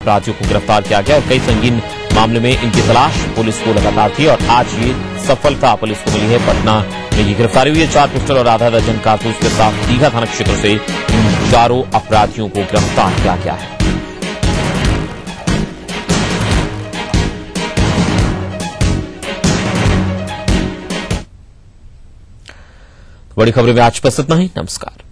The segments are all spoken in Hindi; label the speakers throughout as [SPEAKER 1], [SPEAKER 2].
[SPEAKER 1] अपराधियों को गिरफ्तार किया गया और कई संगीन मामले में इनकी तलाश पुलिस को लगातार थी और आज ये सफलता पुलिस को मिली है। पटना में ये गिरफ्तारी हुई है। 4 पिस्टल और आधा दर्जन कारतूस के साथ दीघा थाना क्षेत्र से इन चारों अपराधियों को गिरफ्तार किया गया है। बड़ी खबरों में आज बस इतना ही। नमस्कार।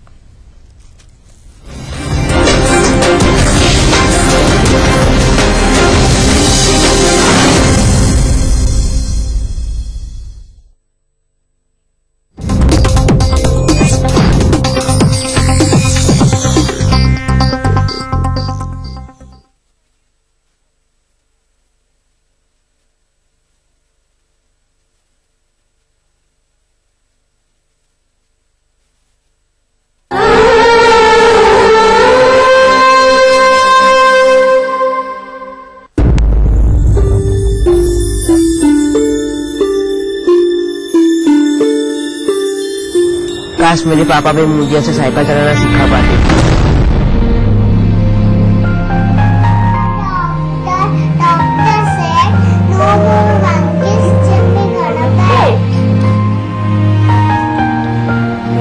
[SPEAKER 2] काश मेरे पापा भी मुझे ऐसे साइकिल चलाना सिखा पाते।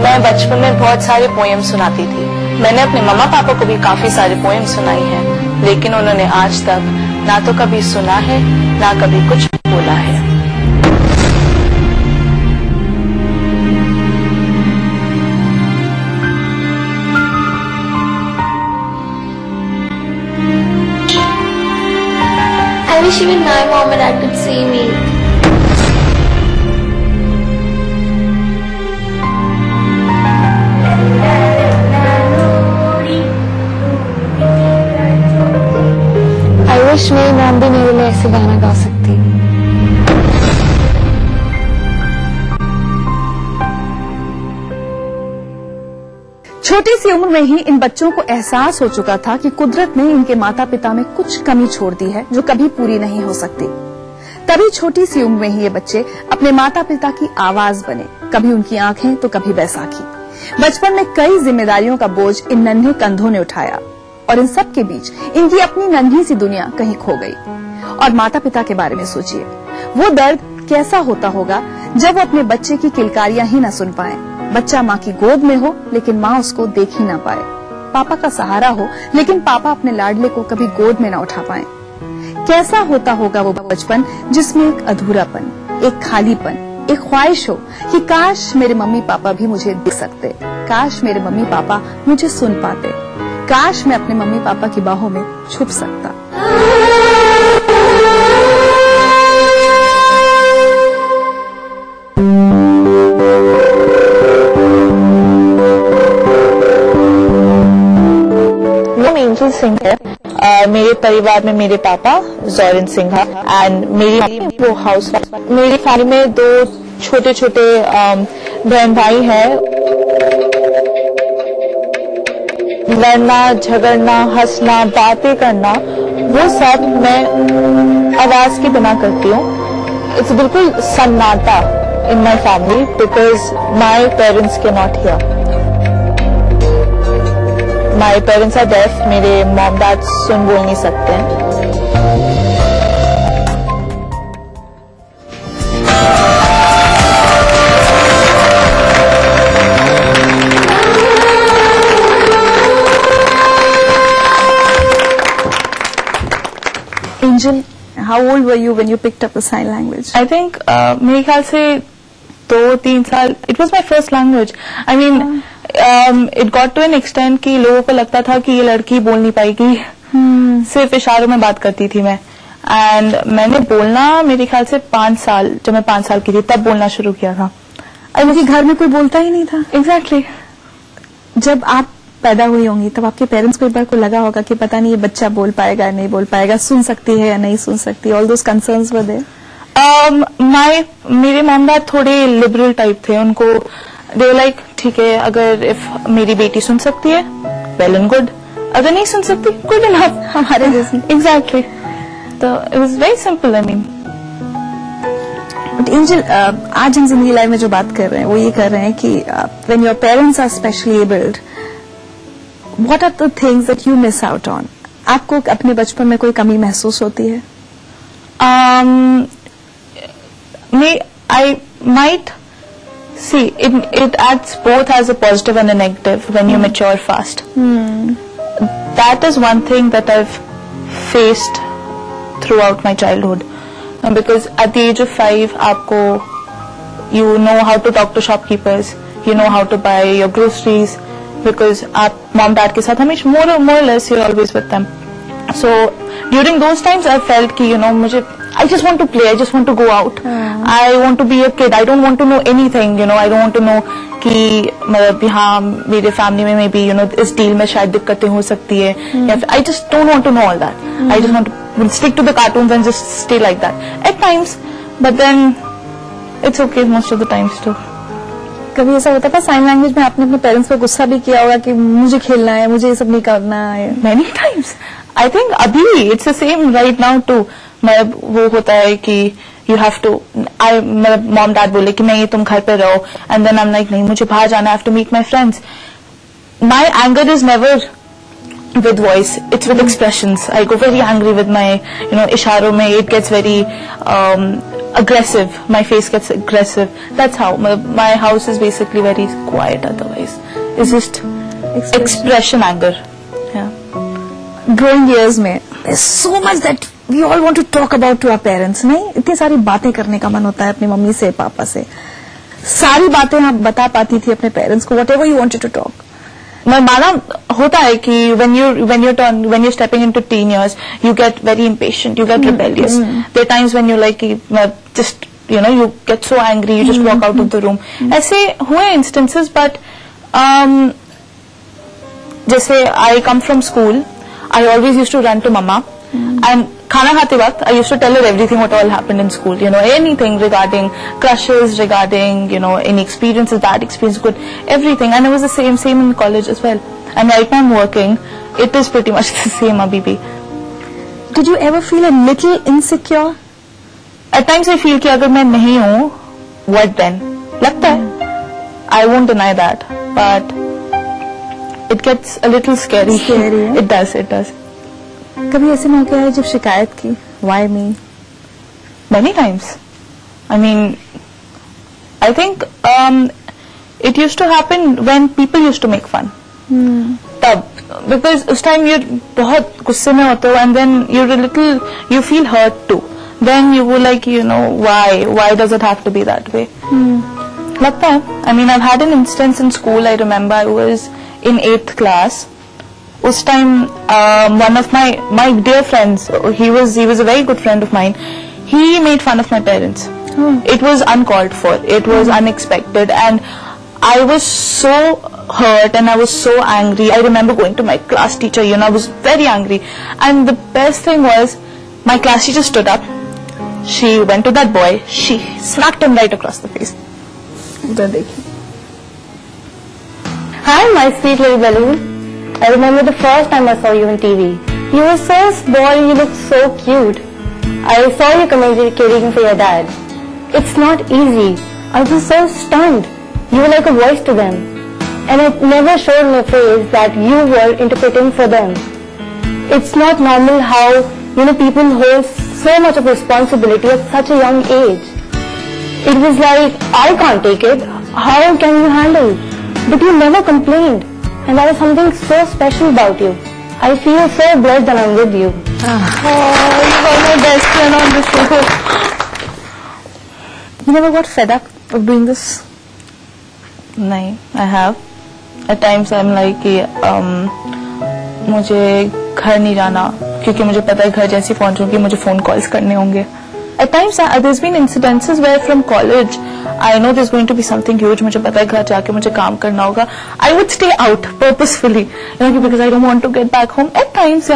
[SPEAKER 3] मैं बचपन में बहुत सारे पोएम सुनाती थी। मैंने अपने मम्मा पापा को भी काफी सारे पोएम सुनाई हैं, लेकिन उन्होंने आज तक ना तो कभी सुना है ना कभी कुछ बोला है।
[SPEAKER 4] I wish even my mom and dad could see me.
[SPEAKER 5] I wish मेरी मॉम भी मेरे लिए ऐसे गाना गा सकती।
[SPEAKER 6] छोटी सी उम्र में ही इन बच्चों को एहसास हो चुका था कि कुदरत ने इनके माता पिता में कुछ कमी छोड़ दी है जो कभी पूरी नहीं हो सकती। तभी छोटी सी उम्र में ही ये बच्चे अपने माता पिता की आवाज बने, कभी उनकी आंखें तो कभी बैसाखी। बचपन में कई जिम्मेदारियों का बोझ इन नन्हे कंधों ने उठाया और इन सब के बीच इनकी अपनी नन्ही सी दुनिया कहीं खो गई। और माता पिता के बारे में सोचिए, वो दर्द कैसा होता होगा जब वो अपने बच्चे की किलकारियां ही न सुन पाए। बच्चा माँ की गोद में हो लेकिन माँ उसको देख ही ना पाए। पापा का सहारा हो लेकिन पापा अपने लाडले को कभी गोद में ना उठा पाए। कैसा होता होगा वो बचपन जिसमें एक अधूरापन, एक खालीपन, एक ख्वाहिश हो कि काश मेरे मम्मी पापा भी मुझे देख सकते, काश मेरे मम्मी पापा मुझे सुन पाते, काश मैं अपने मम्मी पापा की बाहों में छुप सकता।
[SPEAKER 3] एंजल सिंह है। मेरे परिवार में मेरे पापा जोरिन सिंह एंड मेरी वो हाउस वाइफ। मेरी फैमिली में 2 छोटे छोटे बहन भाई हैं। लड़ना, झगड़ना, हंसना, बातें करना, वो सब मैं आवाज के बिना करती हूँ। इट्स बिल्कुल सन्नाटा in my family because my parents के not here. My parents are deaf. मेरे मॉम डैड सुन बोल नहीं सकते हैं।
[SPEAKER 6] Angel, how old were you when you picked up the sign language?
[SPEAKER 3] I think मेरे ख्याल से 2-3 साल. It was my first language. I mean, it got to an extent कि लोगों को लगता था कि ये लड़की बोल नहीं पाएगी. सिर्फ इशारों में बात करती थी मैं. एंड मैंने बोलना मेरे ख्याल से 5 साल, जब मैं 5 साल की थी तब बोलना शुरू किया था.
[SPEAKER 6] क्योंकि घर में कोई बोलता ही नहीं था.
[SPEAKER 3] एग्जैक्टली.
[SPEAKER 6] जब आप पैदा हुई होंगी तब आपके पेरेंट्स को एक बार को लगा होगा कि पता नहीं ये बच्चा बोल पाएगा या नहीं बोल पाएगा, सुन सकती है या नहीं सुन सकती. All those concerns were there.
[SPEAKER 3] मेरे मॉम डैड थोड़े लिबरल टाइप थे. उनको दे लाइक ठीक है, अगर इफ मेरी बेटी सुन सकती है वेल एंड गुड, अगर नहीं सुन सकती गुड इनफ.
[SPEAKER 6] हमारे जैसे.
[SPEAKER 3] एग्जैक्टली. तो it was very simple. I mean,
[SPEAKER 6] but angel, आज हम जिंदगी लाइफ में जो बात कर रहे हैं वो ये कर रहे हैं कि when your parents are specially abled, what are the things that you miss out on? आपको अपने बचपन में कोई कमी महसूस होती है?
[SPEAKER 3] I might see it acts both as a positive and a negative when you mature fast. That is one thing that I've faced throughout my childhood, because at the age of 5 you know how to talk to shopkeepers, you know how to buy your groceries, because आप mom dad के साथ हमेशा more or less you're always with them. So during those times I felt कि I just want to play, I just want to go out. I want to be a kid. I don't want to know anything, I don't want to know कि मतलब यहाँ मेरे family में maybe इस deal में शायद दिक्कतें हो सकती है, या I just don't want to know all that. I just want to stick to the cartoons and just stay like that at times, but then it's okay most of the times too.
[SPEAKER 6] कभी ऐसा होता था साइन लैंग्वेज में आपने अपने पेरेंट्स पे गुस्सा भी किया होगा कि मुझे खेलना है, मुझे ये सब नहीं करना है?
[SPEAKER 3] Many times. I think अभी it's the same right now too. मतलब वो होता है कि you have to, मतलब mom dad बोले कि नहीं तुम घर पे रहो, and then I'm like नहीं मुझे बाहर जाना, I have to meet my friends. My anger is never with voice, it's with expressions. I go very angry with my इशारों में, it gets very aggressive, my face gets aggressive. That's how my house is basically very quiet otherwise. It's just expression anger. Yeah.
[SPEAKER 6] Growing years में there's so much that we all want to talk about to our parents. नहीं, इतनी सारी बातें करने का मन होता है अपनी मम्मी से, पापा से. सारी बातें आप बता पाती थी अपने पेरेंट्स को, whatever you wanted to talk?
[SPEAKER 3] माना होता है कि when you're stepping into teen years, you get very impatient, you get rebellious. There are times when you like just you get so angry, you just walk out of the room. ऐसे हुए instances, but जैसे I come from school, I always used to run to mama, and खाना खाते वक्त I used to tell her everything what all happened in school, anything regarding crushes, regarding any experiences, bad experience, good, everything. And it was the same in college as well. And right now I'm working, it is pretty much the same abhi bhi.
[SPEAKER 6] Did you ever feel a little insecure?
[SPEAKER 3] At times I feel कि अगर मैं नहीं हूँ, what then? लगता है. I won't deny that, but it gets a little scary. It does.
[SPEAKER 6] कभी ऐसे मौके आए जब शिकायत की? Why me?
[SPEAKER 3] Many times. I mean, I think it used to happen when people used to make fun. तब, because उस time you're बहुत गुस्से में होते हो, and then you feel hurt too. Then you were like, why does it have to be that way? लगता है. I mean, I've had an instance in school. I remember I was in 8th class. उस time one of my dear friends, he was a very good friend of mine, he made fun of my parents. It was uncalled for, it was unexpected, and I was so hurt and I was so angry. I remember going to my class teacher, I was very angry, and the best thing was my class teacher stood up, she went to that boy, she smacked him right across the face.
[SPEAKER 5] Hi, my sweet little balloon. I remember the first time I saw you on TV. You were so small, you looked so cute. I saw you communicating for your dad. It's not easy. I was so stunned. You were like a voice to them. And it never showed on your face that you were interpreting for them. It's not normal how, people hold so much of responsibility at such a young age. It was like, I can't take it. How can you handle? But you never complained. And there was something so special about you. I feel so blessed that I'm with you.
[SPEAKER 3] Oh, you are my best friend on this show.
[SPEAKER 6] You never got fed up of doing this?
[SPEAKER 3] No, I have. At times I'm like कि मुझे घर नहीं जाना, क्योंकि मुझे पता है घर जैसे पहुंचूंगी मुझे phone calls करने होंगे. At times there's been incidences where from college I know there's going to be something huge, मुझे पता है घर जाके मुझे काम करना होगा. I would stay out purposefully, because I don't want to get back home. At times,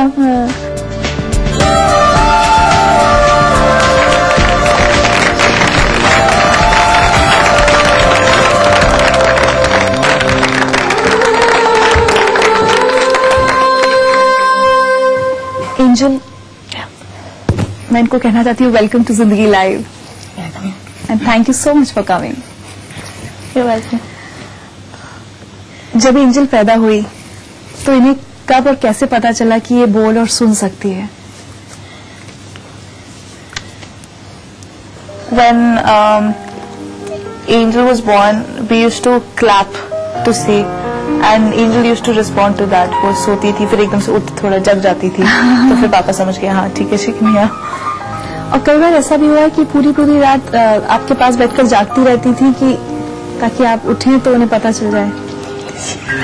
[SPEAKER 6] Angel, मैं इनको कहना चाहती हूँ वेलकम टू जिंदगी live, and thank you so much for coming.
[SPEAKER 3] You're welcome.
[SPEAKER 6] जब एंजल पैदा हुई तो इन्हें कब और कैसे पता चला कि ये बोल और सुन सकती है?
[SPEAKER 3] When Angel was born, we used to clap to see, and Angel used to respond to that. वो सोती थी, फिर एकदम से उठ थोड़ा जग जाती थी, तो फिर पापा समझ गए हाँ ठीक है शिकनिया।
[SPEAKER 6] और कई बार ऐसा भी हुआ है कि पूरी रात आपके पास बैठकर जागती रहती थी कि ताकि आप उठें तो उन्हें पता चल जाए?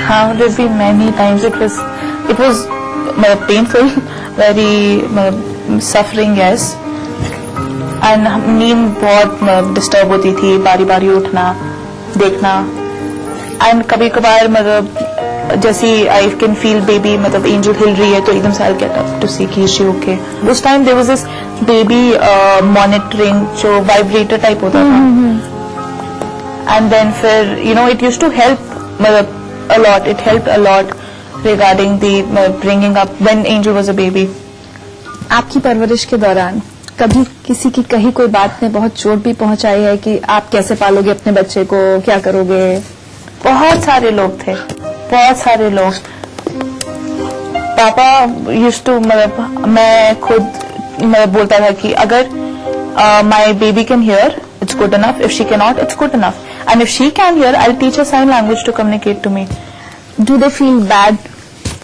[SPEAKER 3] हाँ, there have been many times. It was painful, very suffering, yes. And नींद बहुत डिस्टर्ब होती थी, बारी बारी उठना, देखना, एंड कभी कभार मतलब जैसे आई कैन फील बेबी मतलब एंजल हिल रही है तो एकदम से I get up to see कि इज शी ओके। उस time there was this baby monitoring जो वाइब्रेटर टाइप होता था, एंड देन फिर you know it used to help मतलब a lot, it helped a lot regarding the bringing up when Angel was a baby.
[SPEAKER 6] आपकी परवरिश के दौरान कभी किसी की कही कोई बात ने बहुत चोट भी पहुंचाई है कि आप कैसे पालोगे अपने बच्चे को, क्या करोगे?
[SPEAKER 3] बहुत सारे लोग थे, बहुत सारे लोग। पापा यूज्ड टू मतलब मैं खुद मतलब बोलता था कि अगर my baby can hear it's good enough, if she can not it's good enough, and if she can hear I will teach her sign language to communicate to me.
[SPEAKER 6] Do they feel bad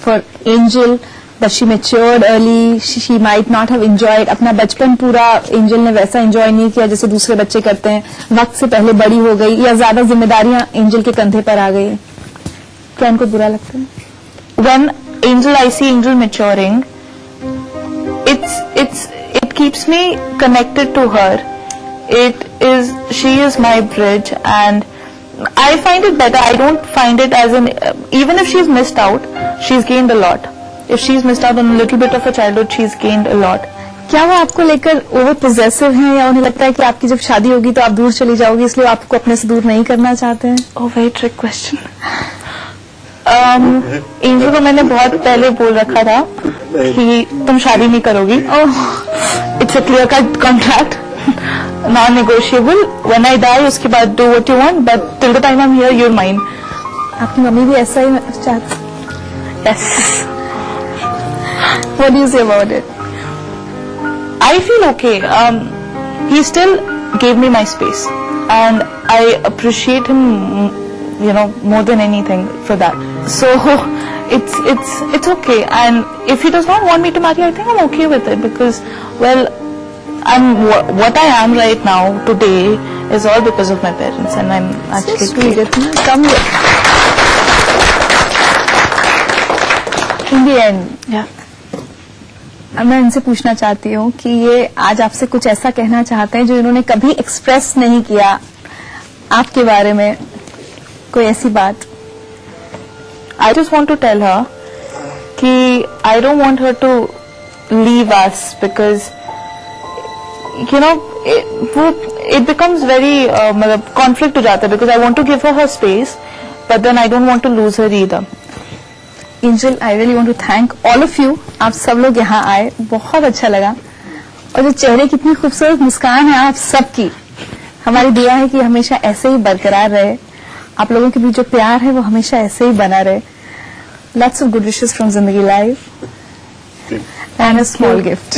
[SPEAKER 6] for Angel that she matured early, she might not have enjoyed अपना बचपन पूरा एंजल ने वैसा एंजॉय नहीं किया जैसे दूसरे बच्चे करते हैं, वक्त से पहले बड़ी हो गई या ज्यादा जिम्मेदारियां एंजल के कंधे पर आ गई, क्या उनको बुरा लगता है?
[SPEAKER 3] When I see Angel maturing, it keeps me connected to her. She is my bridge, and I find it better. I don't find it as even if she's missed out, she's gained a lot. If she's missed out on a little bit of her childhood, she's gained a lot.
[SPEAKER 6] क्या वो आपको लेकर ओवर पोजेसिव हैं या उन्हें लगता है कि आपकी जब शादी होगी तो आप दूर चली जाओगी इसलिए आपको अपने से दूर नहीं करना चाहते हैं?
[SPEAKER 3] Oh, very trick question. Angel को मैंने बहुत पहले बोल रखा था कि तुम शादी नहीं करोगी। It's a clear cut contract, non-negotiable. When I die, उसके बाद do what you want, but till the time I'm here, you're mine.
[SPEAKER 6] आपकी मम्मी भी ऐसा ही चाहती?
[SPEAKER 3] Yes.
[SPEAKER 6] What do you say about it?
[SPEAKER 3] I feel okay. He still gave me my space, and I appreciate him, you know, more than anything for that. So it's okay. And if he does not want me to marry, I think I'm okay with it because, well, what I am right now today is all because of my parents, and I'm actually
[SPEAKER 6] sweet. Come here. In the end,
[SPEAKER 3] yeah.
[SPEAKER 6] मैं इनसे पूछना चाहती हूँ कि ये आज आपसे कुछ ऐसा कहना चाहते हैं जो इन्होंने कभी एक्सप्रेस नहीं किया आपके बारे में, कोई ऐसी बात?
[SPEAKER 3] I just want to tell her कि I don't want her to leave us because you know it becomes very मतलब conflict हो जाता है because I want to give her space but then I don't want to lose her either.
[SPEAKER 6] Angel, I really want to thank all of you. आप सब लोग यहाँ आए, बहुत अच्छा लगा, और जो चेहरे की इतनी खूबसूरत मुस्कान है आप सबकी, हमारी दुआ है कि हमेशा ऐसे ही बरकरार रहे, आप लोगों के बीच जो प्यार है वो हमेशा ऐसे ही बना रहे। Lots of good wishes from Zindagi live and a small gift.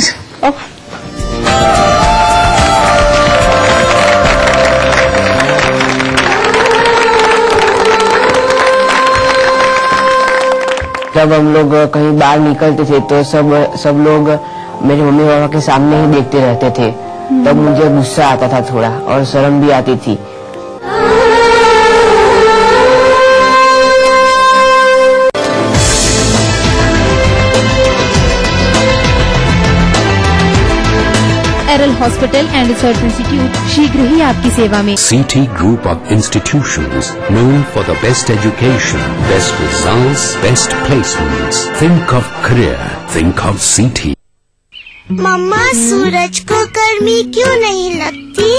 [SPEAKER 2] जब हम लोग कहीं बाहर निकलते थे तो सब लोग मेरे मम्मी पापा के सामने ही देखते रहते थे, तब मुझे गुस्सा आता था थोड़ा और शर्म भी आती थी।
[SPEAKER 7] एरल हॉस्पिटल एंड रिसर्च इंस्टीट्यूट शीघ्र ही आपकी सेवा में।
[SPEAKER 8] CT Group of Institutions, known for the best education, best results, best placements. Think of career, think of CT.
[SPEAKER 9] मम्मा, सूरज को गर्मी क्यों नहीं लगती?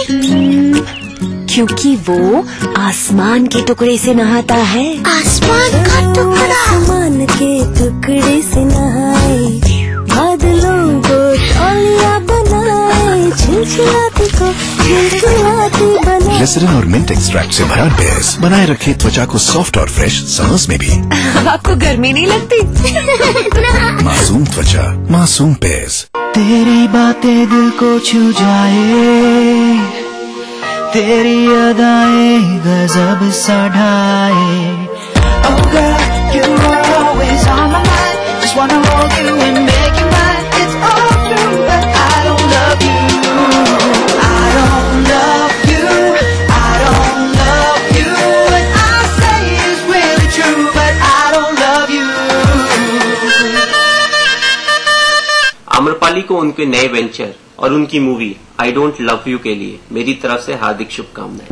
[SPEAKER 10] क्योंकि वो आसमान के टुकड़े से नहाता है।
[SPEAKER 9] आसमान का टुकड़ा?
[SPEAKER 10] आसमान के टुकड़े से नहाए, बादलों को तौलिया बनाए, झिलझिलाती को झिलझिलाती बनाए।
[SPEAKER 11] ग्लिसरीन और मिंट एक्सट्रैक्ट से भरा बेयर्स बनाए रखे त्वचा को सॉफ्ट और फ्रेश समर्स में भी।
[SPEAKER 10] आपको गर्मी नहीं लगती?
[SPEAKER 11] मासूम त्वचा, मासूम बेयर्स।
[SPEAKER 12] तेरी बातें दिल को छू जाए, तेरी अदाएं गजब सा ढाए। Oh girl, you are always on my mind. Just wanna hold you and make you mine. It's all true, but I don't love you. I don't love you. I don't love you. What I say is really true, but I don't love you.
[SPEAKER 13] Amrapali को उनके नए वेंचर और उनकी movie I don't love you के लिए मेरी तरफ से हार्दिक शुभकामनाएं।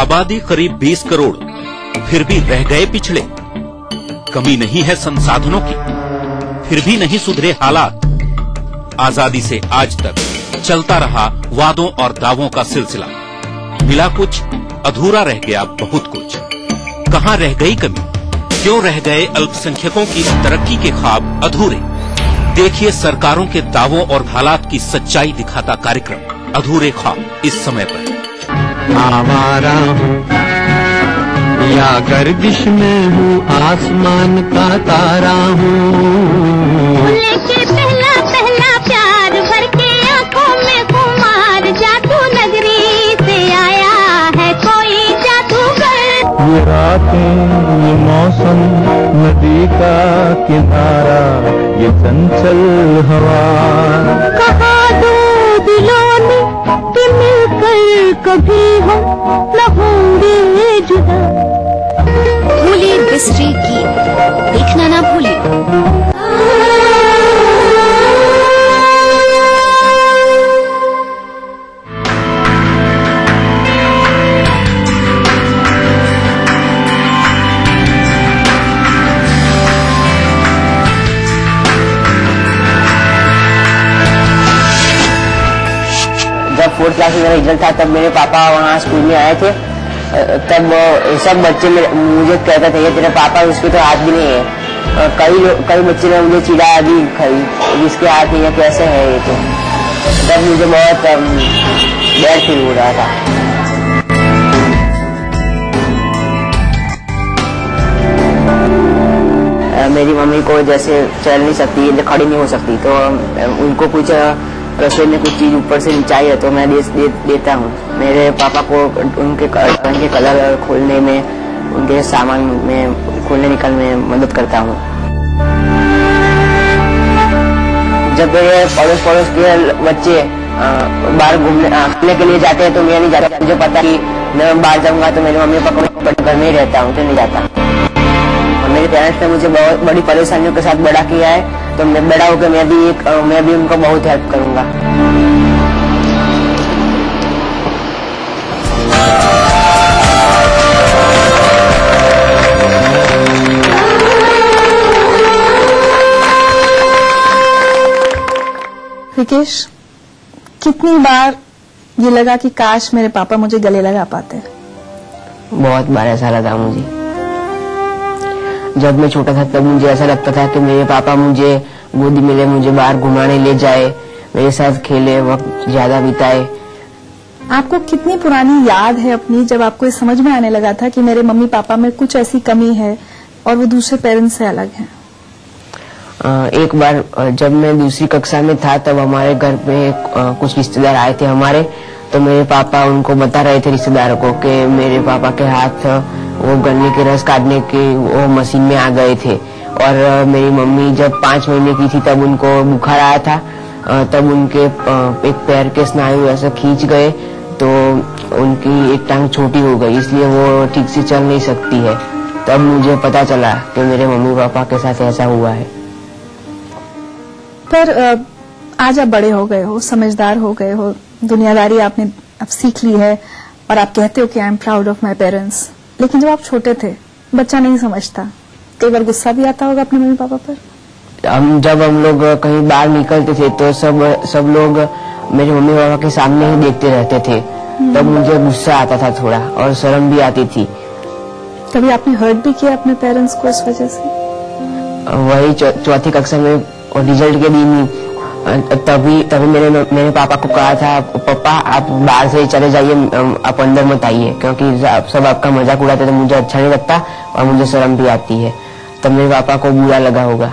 [SPEAKER 14] आबादी करीब 20 करोड़, फिर भी रह गए पिछड़े। कमी नहीं है संसाधनों की, फिर भी नहीं सुधरे हालात। आजादी से आज तक चलता रहा वादों और दावों का सिलसिला। मिला कुछ, अधूरा रह गया बहुत कुछ। कहां रह गई कमी? क्यों रह गए अल्पसंख्यकों की तरक्की के ख्वाब अधूरे? देखिए सरकारों के दावों और हालात की सच्चाई दिखाता कार्यक्रम अधूरे ख्वाब इस समय पर।
[SPEAKER 12] आवारा हूँ या गर्दिश में हूँ, आसमान का तारा हूँ।
[SPEAKER 9] लेके पहला पहला प्यार भर के आंखों में खुमार, जादू नगरी से आया है कोई जादूगर।
[SPEAKER 12] ये रातें, ये मौसम, नदी का किनारा, ये चंचल हवा।
[SPEAKER 9] कहा दो दिलों ने कि मिलकर कभी हम न होंगे जुदा।
[SPEAKER 7] भूले बिसरे गीत देखना ना भूले।
[SPEAKER 2] जब 4th क्लास में मेरा रिजल्ट था तब मेरे पापा वहाँ स्कूल में आए थे। तब सब बच्चे मुझे कहते थे ये तेरे पापा, उसके तो हाथ भी नहीं है। कई बच्चे ने मुझे चिढ़ाया भी, जिसके हाथ नहीं है कैसे है ये। तो तब मुझे बहुत बैड फील हो रहा था। मेरी मम्मी को जैसे चल नहीं सकती, खड़ी नहीं हो सकती, तो उनको कुछ रसोई में कुछ चीज ऊपर से चाहिए तो मैं देता हूँ। मेरे पापा को उनके कलर खोलने में, उनके सामान में खोलने निकालने में मदद करता हूँ। जब ये पड़ोस के बच्चे बाहर घूमने के लिए जाते हैं तो मैं नहीं जाता। मुझे पता कि मैं बाहर जाऊंगा तो मेरे मम्मी पापा को घर में ही रहता हूँ, तो नहीं जाता। और मेरे पेरेंट्स ने मुझे बहुत बड़ी परेशानियों के साथ बड़ा किया है, तो मैं बड़ा होकर मैं भी उनको बहुत हेल्प करूंगा।
[SPEAKER 6] रिकेश, कितनी बार ये लगा कि काश मेरे पापा मुझे गले लगा पाते?
[SPEAKER 2] बहुत बार ऐसा लगा मुझे। जब मैं छोटा था तब मुझे ऐसा लगता था कि मेरे पापा मुझे गोदी में ले, मुझे बाहर घुमाने ले जाए, मेरे साथ खेले, वक्त ज्यादा बिताए।
[SPEAKER 6] आपको कितनी पुरानी याद है अपनी जब आपको ये समझ में आने लगा था कि मेरे मम्मी पापा में कुछ ऐसी कमी है और वो दूसरे पेरेंट्स से अलग हैं?
[SPEAKER 2] एक बार जब मैं दूसरी कक्षा में था तब हमारे घर में कुछ रिश्तेदार आए थे हमारे, तो मेरे पापा उनको बता रहे थे रिश्तेदारों को कि मेरे पापा के हाथ वो गन्ने के रस काटने के वो मशीन में आ गए थे। और मेरी मम्मी जब 5 महीने की थी तब उनको बुखार आया था, तब उनके एक पैर के स्नायु ऐसे खींच गए तो उनकी एक टांग छोटी हो गई, इसलिए वो ठीक से चल नहीं सकती है। तब मुझे पता चला कि मेरे मम्मी पापा के साथ ऐसा हुआ है।
[SPEAKER 6] पर आज आप बड़े हो गए हो, समझदार हो गए हो, दुनियादारी आपने अब सीख ली है और आप कहते हो कि I am proud of my parents. लेकिन जब आप छोटे थे, बच्चा नहीं समझता, कई बार गुस्सा भी आता होगा अपने मम्मी पापा पर?
[SPEAKER 2] जब हम लोग कहीं बाहर निकलते थे तो सब लोग मेरे मम्मी पापा के सामने ही देखते रहते थे। तब मुझे गुस्सा आता था थोड़ा और शर्म भी आती थी।
[SPEAKER 6] कभी आपने हर्ट भी किया अपने पेरेंट्स को इस वजह से?
[SPEAKER 2] वही 4th कक्षा में और रिजल्ट के दिन तभी मेरे पापा को कहा था, पापा आप बाहर से ही चले जाइए, आप अंदर मत आइए, क्योंकि सब आपका मजाक उड़ाते तो मुझे अच्छा नहीं लगता और मुझे शर्म भी आती है। तब मेरे पापा को बुरा लगा होगा।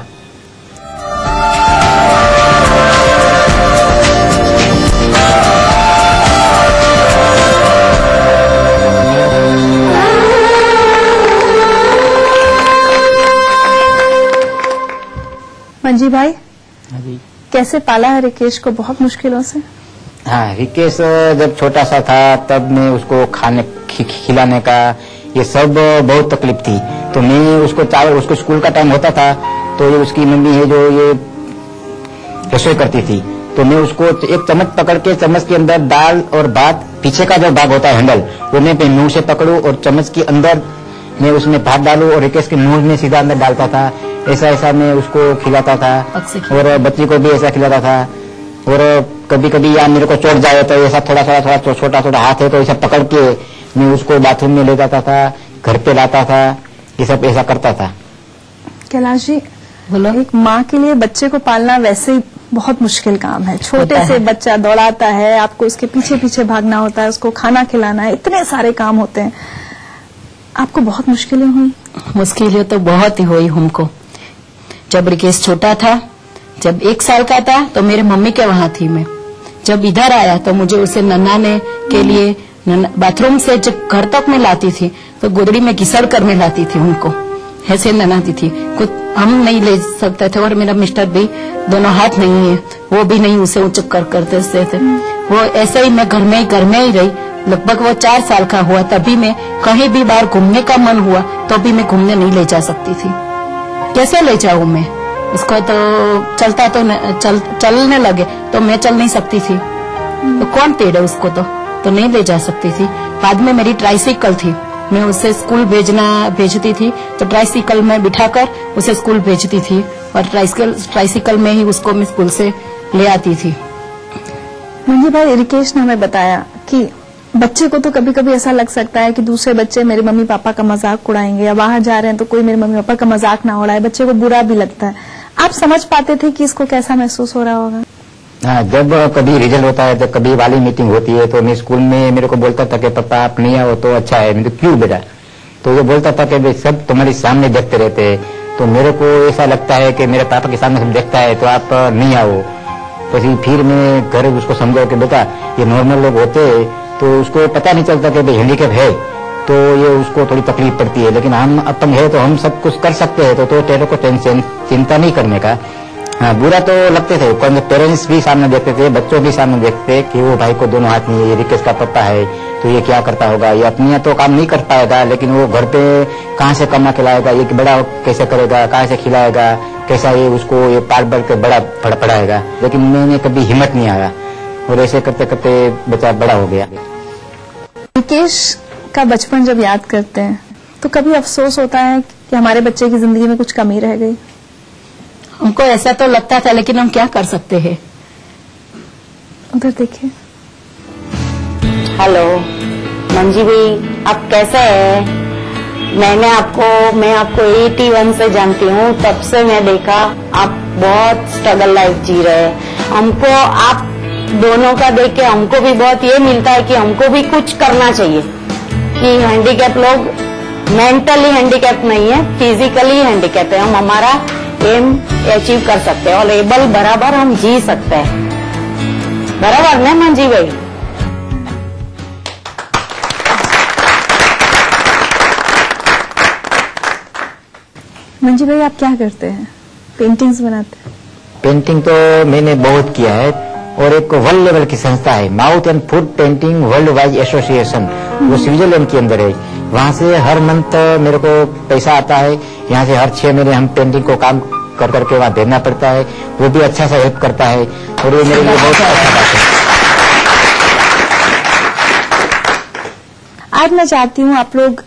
[SPEAKER 6] मंजी भाई, कैसे पाला है रिकेश को? बहुत मुश्किलों से।
[SPEAKER 15] हाँ, रिकेश जब छोटा सा था तब मैं उसको खाने खिलाने का ये सब बहुत तकलीफ थी। तो मैं उसको स्कूल का टाइम होता था तो ये उसकी मम्मी है जो ये रसोई करती थी, तो मैं उसको एक चम्मच पकड़ के चम्मच के अंदर दाल और भात, पीछे का जो भाग होता है हैंडल, वो मैं मुंह से पकड़ूं और चम्मच के अंदर मैं उसमें भात डालूं और रिकेश के मुंह में सीधा अंदर डालता था। ऐसा मैं उसको खिलाता था और बच्ची को भी ऐसा खिलाता था। और कभी कभी या मेरे को चोट जाए तो ऐसा थोड़ा छोटा हाथ है तो ऐसा पकड़ के मैं उसको बाथरूम में ले जाता था, घर पे लाता था, ये सब ऐसा करता था।
[SPEAKER 6] कैलाश जी बोलो। एक माँ के लिए बच्चे को पालना वैसे ही बहुत मुश्किल काम है। छोटे से बच्चा दौड़ाता है, आपको उसके पीछे पीछे भागना होता है, उसको खाना खिलाना है, इतने सारे काम होते हैं। आपको बहुत मुश्किलें हुई?
[SPEAKER 16] मुश्किलें तो बहुत ही हुई हमको। जब रिकेश छोटा था, जब 1 साल का था तो मेरे मम्मी के वहां थी मैं। जब इधर आया तो मुझे उसे नन्हाने के लिए बाथरूम से जब घर तक मैं लाती थी तो गोदड़ी में घिसल कर मैं लाती थी उनको, ऐसे नन्हाती थी। कुछ हम नहीं ले सकते थे और मेरा मिस्टर भी दोनों हाथ नहीं है, वो भी नहीं उसे ऊंच करते थे। वो ऐसे ही मैं घर में ही रही। लगभग वो 4 साल का हुआ तभी मैं कहीं भी बाहर घूमने का मन हुआ तो भी मैं घूमने नहीं ले जा सकती थी। कैसे ले जाऊं मैं उसको? तो चलता तो चलने लगे तो मैं चल नहीं सकती थी, तो कौन तेड़े उसको? तो नहीं ले जा सकती थी। बाद में मेरी ट्राइसाइकिल थी, मैं उसे स्कूल भेजती थी, तो ट्राइसाइकिल में बिठाकर उसे स्कूल भेजती थी और ट्राइसाइकिल में ही उसको मैं स्कूल से ले आती थी।
[SPEAKER 6] मुझे भाई रिकेश ने हमें बताया कि बच्चे को तो कभी कभी ऐसा लग सकता है कि दूसरे बच्चे मेरे मम्मी पापा का मजाक उड़ाएंगे, या बाहर जा रहे हैं तो कोई मेरे मम्मी पापा का मजाक ना उड़ाए, बच्चे को बुरा भी लगता है। आप समझ पाते थे कि इसको कैसा महसूस हो रहा होगा?
[SPEAKER 15] हाँ, जब कभी रिजल्ट होता है, जब कभी वाली मीटिंग होती है तो मैं स्कूल में मेरे को बोलता था कि पापा आप नहीं आओ तो अच्छा है। मैं तो क्यों बेटा? तो वो बोलता था कि सब तुम्हारे सामने देखते रहते हैं, तो मेरे को ऐसा लगता है कि मेरे पापा के सामने सब देखता है तो आप नहीं आओ। तो फिर मैं घर उसको समझाओ कि बेटा ये नॉर्मल लोग होते हैं, तो उसको पता नहीं चलता कि भाई हैंडीकैप है तो ये उसको थोड़ी तकलीफ पड़ती है, लेकिन हम अपंग है तो हम सब कुछ कर सकते हैं। तो तेरे को टेंशन चिंता नहीं करने का। हाँ, बुरा तो लगते थे, पेरेंट्स भी सामने देखते थे, बच्चों भी सामने देखते कि वो भाई को दोनों हाथ में, ये रिकेश का पापा है तो ये क्या करता होगा, ये अपनी तो काम नहीं कर पाएगा, लेकिन वो घर पे कहाँ से कमा खिलाएगा, ये बड़ा कैसे करेगा, कहाँ से खिलाएगा, कैसा ये उसको ये पाल बढ़ के बड़ा पढ़ाएगा। लेकिन मैंने कभी हिम्मत नहीं आया और ऐसे करते करते बच्चा बड़ा हो गया।
[SPEAKER 6] रिकेश का बचपन जब याद करते हैं तो कभी अफसोस होता है कि हमारे बच्चे की जिंदगी में कुछ कमी रह गई?
[SPEAKER 16] हमको ऐसा तो लगता था, लेकिन हम क्या कर सकते हैं।
[SPEAKER 6] उधर देखिए।
[SPEAKER 5] हेलो मंजी भाई, आप कैसे हैं? मैं आपको 81 से जानती हूँ, तब से मैं देखा आप बहुत स्ट्रगल लाइफ जी रहे हैं। हमको आप दोनों का देख के हमको भी बहुत ये मिलता है कि हमको भी कुछ करना चाहिए कि हैंडीकैप लोग मेंटली हैंडीकैप नहीं है, फिजिकली हैंडीकैप है, हम हमारा एम अचीव कर सकते हैं और एबल बराबर हम जी सकते हैं। बराबर ना मंजी भाई?
[SPEAKER 6] मंजी भाई आप क्या करते हैं? पेंटिंग्स बनाते हैं?
[SPEAKER 15] पेंटिंग तो मैंने बहुत किया है और एक वर्ल्ड लेवल की संस्था है mouth and food painting world wide association, वो स्विट्जरलैंड के अंदर है। वहाँ से हर मंथ मेरे को पैसा आता है, यहाँ से हर 6 महीने हम पेंटिंग को काम कर करके वहाँ देना पड़ता है। वो भी अच्छा सा हेल्प करता है और ये मेरे लिए बहुत अच्छा बात है।
[SPEAKER 6] आज मैं चाहती हूँ आप लोग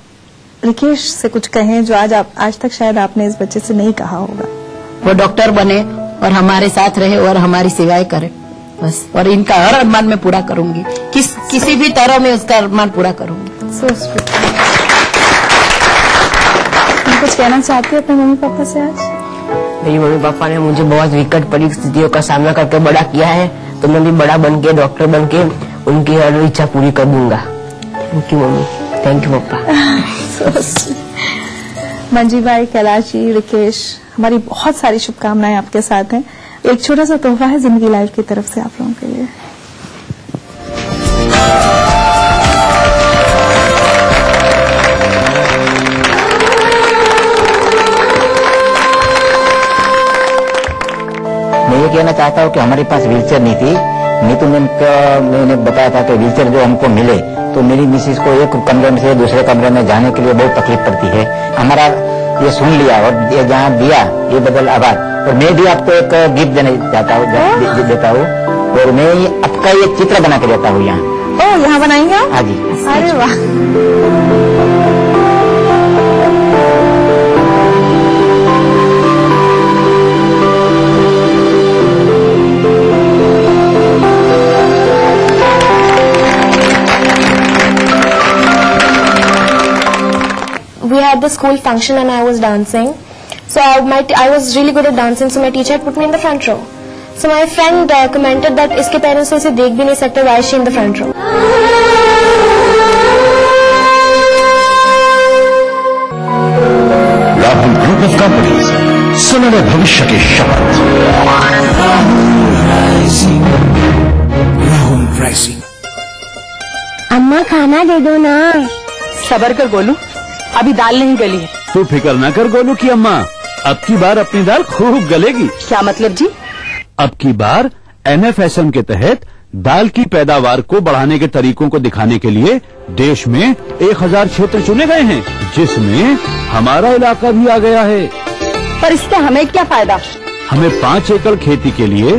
[SPEAKER 6] रिकेश से कुछ कहें जो आज तक शायद आपने इस बच्चे से नहीं कहा होगा।
[SPEAKER 16] वो डॉक्टर बने और हमारे साथ रहे और हमारी सेवाएं करे बस, और इनका हर अरमान मैं पूरा करूंगी, किसी भी तरह में उसका अरमान पूरा करूंगी।
[SPEAKER 6] कुछ कहना चाहते हैं अपने मम्मी पापा से आज?
[SPEAKER 2] मेरी मम्मी पापा ने मुझे बहुत विकट परिस्थितियों का सामना करके बड़ा किया है, तो मैं भी बड़ा बन के डॉक्टर बन के उनकी हर इच्छा पूरी कर दूंगा। Thank you mummy, thank you पापा।
[SPEAKER 6] मंजी भाई, कैलाश जी, रिकेश, हमारी बहुत सारी शुभकामनाएं आपके साथ हैं। एक छोटा सा तोहफा है जिंदगी लाइव की तरफ से आप लोगों के लिए।
[SPEAKER 15] मैं ये कहना चाहता हूँ कि हमारे पास व्हीलचेयर नहीं थी, नहीं तो मैंने बताया था कि व्हीलचेयर जो हमको मिले तो मेरी मिसेस को एक कमरे में से दूसरे कमरे में जाने के लिए बहुत तकलीफ पड़ती है। हमारा ये सुन लिया और ये जहाँ दिया ये बदल आभार। और मैं भी आपको एक गिफ्ट देता हूँ और मैं आपका ये चित्र बना के देता हूँ यहाँ।
[SPEAKER 6] ओह, यहाँ बनाएंगे आप?
[SPEAKER 15] हाँ जी।
[SPEAKER 6] अरे वाह।
[SPEAKER 4] We had the school function and I was dancing. So I was really good at dancing, so my teacher had put me in the front row. So my friend commented that इसके parents तो इसे देख भी नहीं सकते, why is she in the front row?
[SPEAKER 11] Rahul group of companies, सुनहरे भविष्य की शपथ। राहुल राइजिंग।
[SPEAKER 5] अम्मा खाना दे दो ना।
[SPEAKER 16] सबर कर गोलू, अभी दाल नहीं गली है।
[SPEAKER 14] तू फिक्र ना कर गोलू की अम्मा, अब की बार अपनी दाल खूब गलेगी।
[SPEAKER 16] क्या मतलब जी?
[SPEAKER 14] अब की बार NFSM के तहत दाल की पैदावार को बढ़ाने के तरीकों को दिखाने के लिए देश में 1000 क्षेत्र चुने गए हैं, जिसमें हमारा इलाका भी आ गया है।
[SPEAKER 16] पर इससे हमें क्या फायदा?
[SPEAKER 14] हमें 5 एकड़ खेती के लिए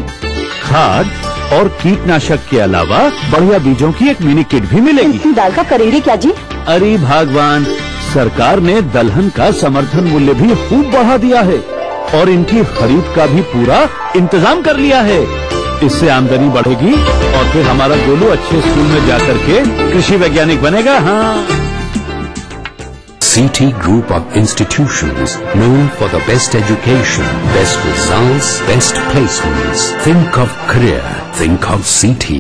[SPEAKER 14] खाद और कीटनाशक के अलावा बढ़िया बीजों की एक मिनी किट भी मिलेगी।
[SPEAKER 16] इतनी दाल का करेंगे क्या जी?
[SPEAKER 14] अरे भगवान, सरकार ने दलहन का समर्थन मूल्य भी खूब बढ़ा दिया है और इनकी खरीद का भी पूरा इंतजाम कर लिया है। इससे आमदनी बढ़ेगी और फिर हमारा गोलू अच्छे स्कूल में जाकर के कृषि वैज्ञानिक बनेगा। हाँ।
[SPEAKER 8] CT Group of Institutions, known for the best education, best results, best placements. Think of career. Think of CT.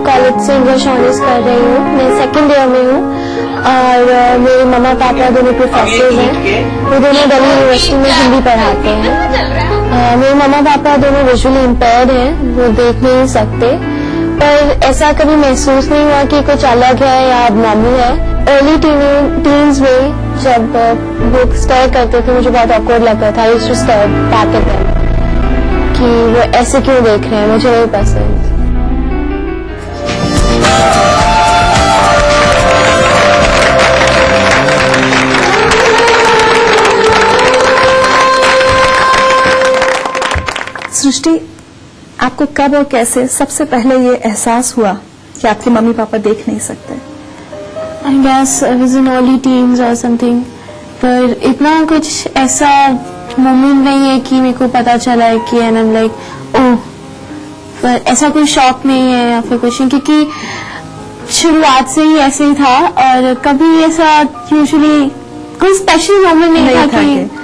[SPEAKER 4] College से इंग्लिश ऑनर्स कर रही हूँ। मैं सेकंड ईयर में हूँ और मेरे मम्मा पापा दोनों प्रोफेसर हैं। वो दोनों दिल्ली यूनिवर्सिटी में हिंदी पढ़ाते हैं। मेरे मम्मा पापा दोनों विजुअली इम्पेयर्ड हैं, वो देख नहीं सकते, पर ऐसा कभी महसूस नहीं हुआ कि कुछ अलग है या अबनॉर्मल है। अर्ली टीन्स में जब वो स्टेयर करते थे मुझे बहुत ऑकवर्ड लगता था। I used to stare back at them कि वो ऐसे क्यों देख रहे हैं, मुझे नहीं पसंद।
[SPEAKER 6] सृष्टि, आपको कब और कैसे सबसे पहले ये एहसास हुआ कि आपके मम्मी पापा देख नहीं सकते?
[SPEAKER 4] I guess I was in early teens or something. पर इतना कुछ ऐसा मोमेंट नहीं है कि मेरे को पता चला है कि and I'm like, ओह, पर ऐसा कोई शौक नहीं है या फिर कुछ नहीं, क्योंकि शुरुआत से ही ऐसे ही था और कभी ऐसा यूजुअली कोई स्पेशल मोमेंट नहीं था कि